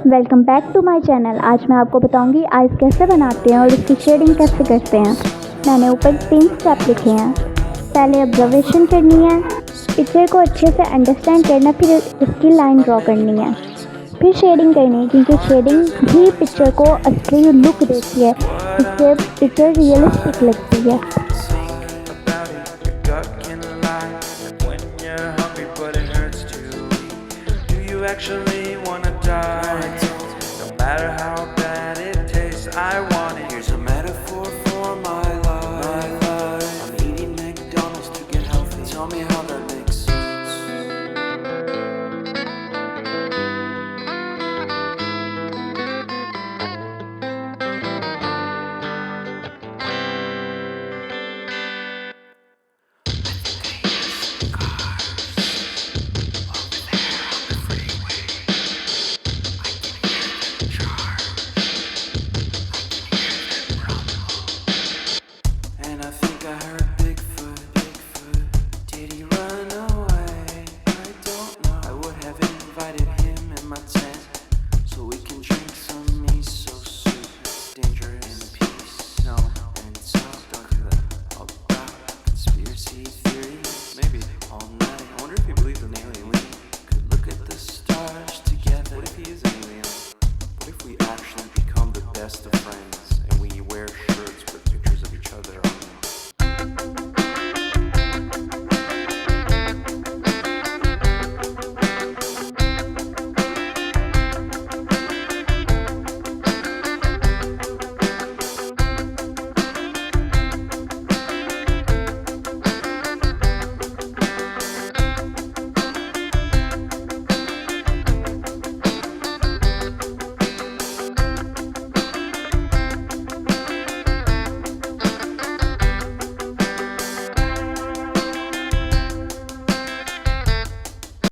Welcome back to my channel. आज मैं आपको बताऊंगी आइस कैसे बनाते हैं और इसकी शेडिंग कैसे करते हैं। मैंने ऊपर 3 स्टेप लिखे हैं। पहले ऑब्जर्वेशन करनी है, पिक्चर को अच्छे से अंडरस्टैंड करना, फिर इसकी लाइन ड्रॉ करनी है, फिर शेडिंग करनी है क्योंकि शेडिंग भी पिक्चर को असली लुक देती है, इससे पिक्चर रियलिस्टिक लगती है। Actually